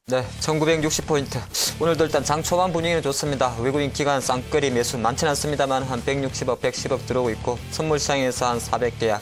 네, 1960포인트. 오늘도 일단 장 초반 분위기는 좋습니다. 외국인 기관 쌍끌이 매수 많지는 않습니다만 한 160억, 110억 들어오고 있고 선물 시장에서 한 400계약.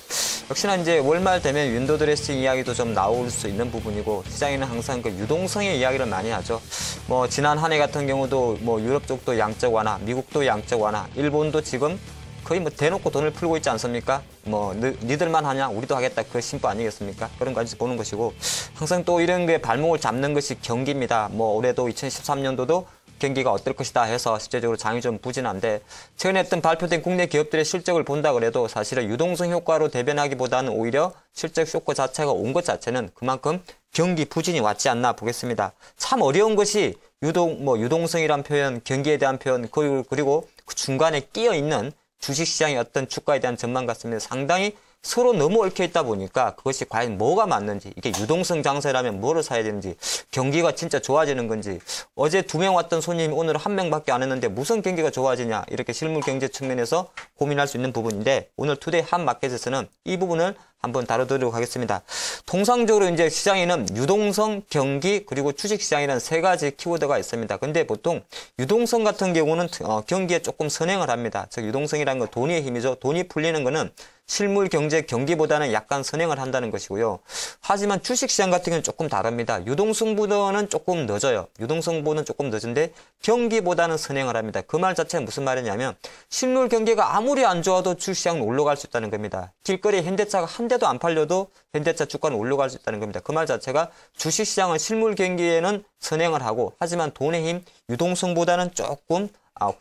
역시나 이제 월말 되면 윈도우 드레싱 이야기도 좀 나올 수 있는 부분이고 시장에는 항상 그 유동성의 이야기를 많이 하죠. 뭐 지난 한 해 같은 경우도 뭐 유럽 쪽도 양적 완화, 미국도 양적 완화, 일본도 지금 거의 뭐 대놓고 돈을 풀고 있지 않습니까? 뭐 니들만 하냐 우리도 하겠다 그 심보 아니겠습니까? 그런 거 보는 것이고 항상 또 이런 게 발목을 잡는 것이 경기입니다. 뭐 올해도 2013년도도 경기가 어떨 것이다 해서 실제적으로 장이 좀 부진한데 최근에 어떤 발표된 국내 기업들의 실적을 본다 그래도 사실은 유동성 효과로 대변하기보다는 오히려 실적 쇼크 자체가 온 것 자체는 그만큼 경기 부진이 왔지 않나 보겠습니다. 참 어려운 것이 유동성이란 표현, 경기에 대한 표현 그리고 그 중간에 끼어 있는 주식시장의 어떤 주가에 대한 전망 같습니다. 상당히 서로 너무 얽혀 있다 보니까 그것이 과연 뭐가 맞는지, 이게 유동성 장세라면 뭐를 사야 되는지, 경기가 진짜 좋아지는 건지, 어제 2명 왔던 손님이 오늘 1명밖에 안 했는데 무슨 경기가 좋아지냐, 이렇게 실물 경제 측면에서 고민할 수 있는 부분인데 오늘 투데이 한마켓에서는 이 부분을 한번 다뤄보도록 하겠습니다. 통상적으로 이제 시장에는 유동성, 경기, 그리고 주식시장이라는 세 가지 키워드가 있습니다. 근데 보통 유동성 같은 경우는 경기에 조금 선행을 합니다. 즉 유동성이라는 건 돈의 힘이죠. 돈이 풀리는 거는 실물 경제 경기보다는 약간 선행을 한다는 것이고요. 하지만 주식시장 같은 경우는 조금 다릅니다. 유동성보다는 조금 늦어요. 유동성보다는 조금 늦은데 경기보다는 선행을 합니다. 그 말 자체는 무슨 말이냐면 실물 경기가 아무리 안 좋아도 주식시장은 올라갈 수 있다는 겁니다. 길거리에 현대차가 한 대도 안 팔려도 현대차 주가는 올라갈 수 있다는 겁니다. 그 말 자체가 주식시장은 실물 경기에는 선행을 하고 하지만 돈의 힘, 유동성보다는 조금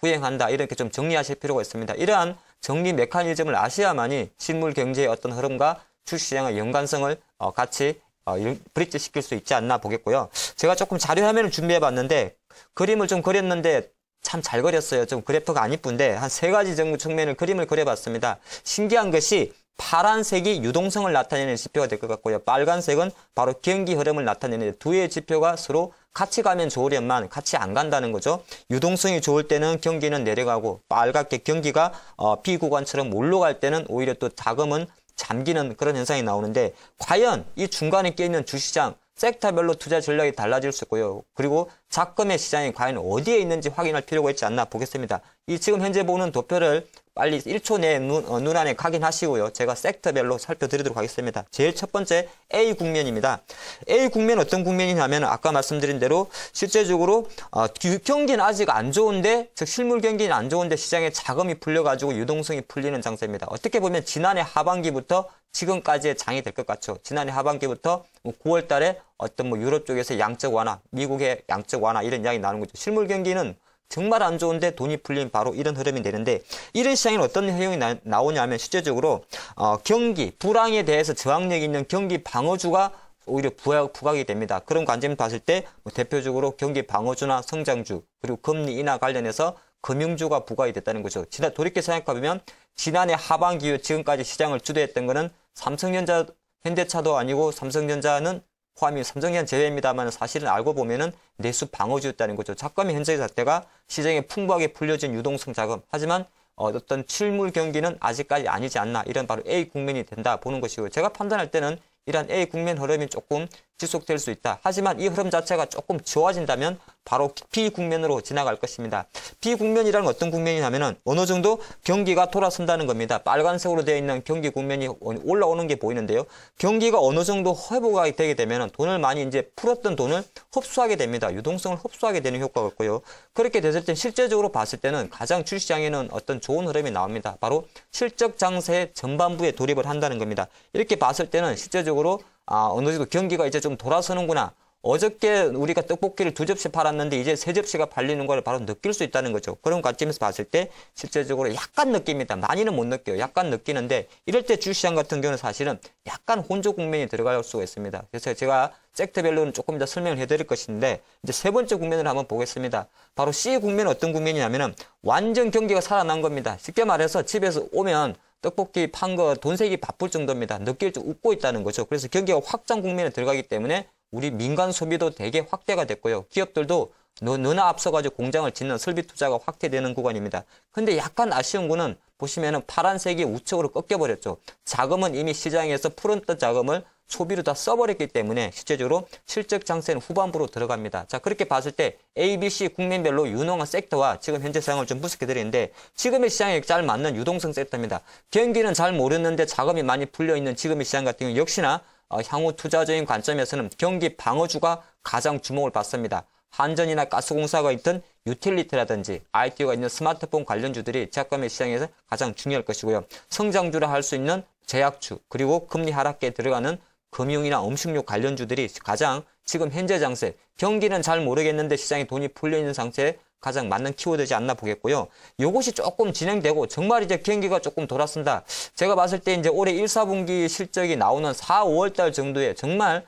후행한다. 이렇게 좀 정리하실 필요가 있습니다. 이러한 정리 메커니즘을 아셔야만이 실물 경제의 어떤 흐름과 주식시장의 연관성을 같이 브릿지 시킬 수 있지 않나 보겠고요. 제가 조금 자료 화면을 준비해 봤는데 그림을 좀 그렸는데 참 잘 그렸어요. 좀 그래프가 안 이쁜데 한 3가지 정도 측면을 그림을 그려봤습니다. 신기한 것이 파란색이 유동성을 나타내는 지표가 될 것 같고요. 빨간색은 바로 경기 흐름을 나타내는 두 개의 지표가 서로 같이 가면 좋으련만 같이 안 간다는 거죠. 유동성이 좋을 때는 경기는 내려가고 빨갛게 경기가 비구간처럼 올라갈 때는 오히려 또 자금은 잠기는 그런 현상이 나오는데 과연 이 중간에 껴있는 주시장 섹터별로 투자 전략이 달라질 수 있고요. 그리고 자금의 시장이 과연 어디에 있는지 확인할 필요가 있지 않나 보겠습니다. 이 지금 현재 보는 도표를 빨리 1초 내에 눈 안에 각인하시고요. 제가 섹터별로 살펴드리도록 하겠습니다. 제일 첫 번째 A 국면입니다. A 국면 어떤 국면이냐면 아까 말씀드린 대로 실제적으로 경기는 아직 안 좋은데 즉 실물 경기는 안 좋은데 시장에 자금이 풀려가지고 유동성이 풀리는 장세입니다. 어떻게 보면 지난해 하반기부터 지금까지의 장이 될 것 같죠. 지난해 하반기부터 9월 달에 어떤 유럽 쪽에서 양적 완화, 미국의 양적 완화 이런 이야기 나오는 거죠. 실물 경기는 정말 안 좋은데 돈이 풀린 바로 이런 흐름이 되는데 이런 시장에는 어떤 현상이 나오냐면 실제적으로 경기, 불황에 대해서 저항력 있는 경기 방어주가 오히려 부각이 됩니다. 그런 관점을 봤을 때 대표적으로 경기 방어주나 성장주 그리고 금리 인하 관련해서 금융주가 부각이 됐다는 거죠. 돌이켜 생각해보면 지난해 하반기 이후 지금까지 시장을 주도했던 거는 삼성전자, 현대차도 아니고 삼성전자는 포함이 삼성전자 제외입니다만 사실은 알고 보면은 내수 방어주였다는 거죠. 자금의 현재 자체가 시장에 풍부하게 풀려진 유동성 자금. 하지만 어떤 실물 경기는 아직까지 아니지 않나. 이런 바로 A 국면이 된다 보는 것이고 제가 판단할 때는 이러한 A 국면 흐름이 조금 지속될 수 있다. 하지만 이 흐름 자체가 조금 좋아진다면 바로 B 국면으로 지나갈 것입니다. B 국면이라는 어떤 국면이냐면은 어느 정도 경기가 돌아선다는 겁니다. 빨간색으로 되어 있는 경기 국면이 올라오는 게 보이는데요. 경기가 어느 정도 회복이 되게 되면은 돈을 많이 이제 풀었던 돈을 흡수하게 됩니다. 유동성을 흡수하게 되는 효과가 있고요. 그렇게 됐을 때 실제적으로 봤을 때는 가장 주식시장에는 어떤 좋은 흐름이 나옵니다. 바로 실적 장세의 전반부에 돌입을 한다는 겁니다. 이렇게 봤을 때는 실제적으로 어느 정도 경기가 이제 좀 돌아서는구나. 어저께 우리가 떡볶이를 2접시 팔았는데 이제 3접시가 팔리는 걸 바로 느낄 수 있다는 거죠. 그런 관점에서 봤을 때 실제적으로 약간 느낍니다. 많이는 못 느껴요. 약간 느끼는데 이럴 때 주시장 같은 경우는 사실은 약간 혼조 국면이 들어갈 수가 있습니다. 그래서 제가 섹터별로는 조금 더 설명을 해드릴 것인데 이제 세 번째 국면을 한번 보겠습니다. 바로 C 국면은 어떤 국면이냐면은 완전 경기가 살아난 겁니다. 쉽게 말해서 집에서 오면 떡볶이 판 거 돈색이 바쁠 정도입니다. 느낄 줄 웃고 있다는 거죠. 그래서 경기가 확장 국면에 들어가기 때문에 우리 민간 소비도 되게 확대가 됐고요. 기업들도 너나 앞서가지고 공장을 짓는 설비 투자가 확대되는 구간입니다. 근데 약간 아쉬운 거는 보시면은 파란색이 우측으로 꺾여버렸죠. 자금은 이미 시장에서 풀었던 자금을 소비로 다 써버렸기 때문에 실제적으로 실적 장세는 후반부로 들어갑니다. 자, 그렇게 봤을 때 A, B, C 국면별로 유능한 섹터와 지금 현재 상황을 좀 분석해 드리는데 지금의 시장에 잘 맞는 유동성 섹터입니다. 경기는 잘 모르는데 자금이 많이 풀려있는 지금의 시장 같은 경우 역시나 향후 투자적인 관점에서는 경기 방어주가 가장 주목을 받습니다. 한전이나 가스공사가 있던 유틸리티라든지 IT가 있는 스마트폰 관련주들이 제약감의 시장에서 가장 중요할 것이고요. 성장주라 할 수 있는 제약주 그리고 금리 하락기에 들어가는 금융이나 음식료 관련주들이 가장 지금 현재 장세 경기는 잘 모르겠는데 시장에 돈이 풀려있는 상태에 가장 맞는 키워드지 않나 보겠고요. 요것이 조금 진행되고 정말 이제 경기가 조금 돌아선다. 제가 봤을 때 이제 올해 1, 4분기 실적이 나오는 4, 5월 달 정도에 정말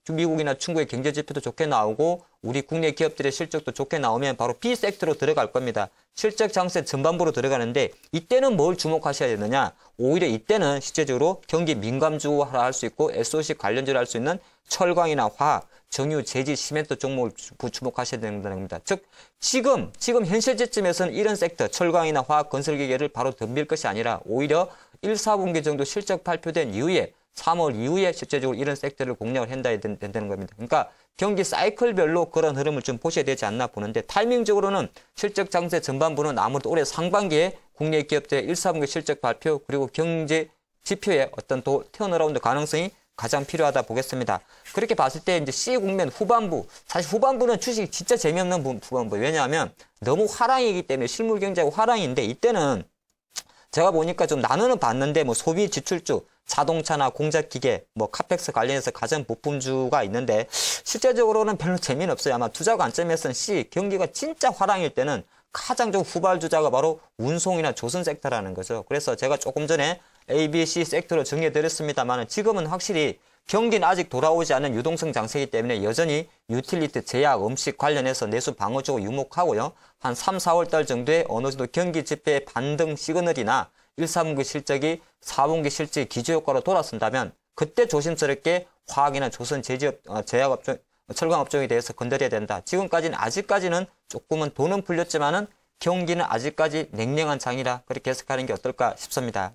미국이나 중국의 경제 지표도 좋게 나오고 우리 국내 기업들의 실적도 좋게 나오면 바로 B 섹터로 들어갈 겁니다. 실적 장세 전반부로 들어가는데 이때는 뭘 주목하셔야 되느냐? 오히려 이때는 실제적으로 경기 민감주라 할 수 있고 SOC 관련주를 할 수 있는 철강이나 화학, 정유, 제지, 시멘트 종목을 주목하셔야 된다는 겁니다. 즉 지금 현실 시점에서는 이런 섹터, 철강이나 화학, 건설기계를 바로 덤빌 것이 아니라 오히려 1, 4분기 정도 실적 발표된 이후에 3월 이후에 실제적으로 이런 섹터를 공략을 한다야 된다는 겁니다. 그러니까 경기 사이클별로 그런 흐름을 좀 보셔야 되지 않나 보는데 타이밍적으로는 실적 장세 전반부는 아무래도 올해 상반기에 국내 기업들의 1, 4분기 실적 발표 그리고 경제 지표의 어떤 또 턴어라운드 가능성이 가장 필요하다 보겠습니다. 그렇게 봤을 때 이제 C 국면 후반부 사실 후반부는 주식이 진짜 재미없는 후반부 왜냐하면 너무 화랑이기 때문에 실물 경제하고 화랑인데 이때는 제가 보니까 좀 나누는 봤는데 뭐 소비 지출주 자동차나 공작기계, 뭐 카펙스 관련해서 가전 부품주가 있는데 실제적으로는 별로 재미는 없어요. 아마 투자 관점에서는 C, 경기가 진짜 화랑일 때는 가장 좀 후발주자가 바로 운송이나 조선 섹터라는 거죠. 그래서 제가 조금 전에 A, B, C 섹터로 정해드렸습니다만 지금은 확실히 경기는 아직 돌아오지 않은 유동성 장세이기 때문에 여전히 유틸리티, 제약, 음식 관련해서 내수 방어적으로 유목하고요. 한 3, 4월 달 정도에 어느 정도 경기 지표의 반등 시그널이나 1, 3분기 실적이 4분기 실적이 기저효과로 돌아선다면 그때 조심스럽게 화학이나 조선 제지업, 제약업종, 철강업종에 대해서 건드려야 된다. 지금까지는 아직까지는 조금은 돈은 풀렸지만은 경기는 아직까지 냉랭한 장이라 그렇게 해석하는 게 어떨까 싶습니다.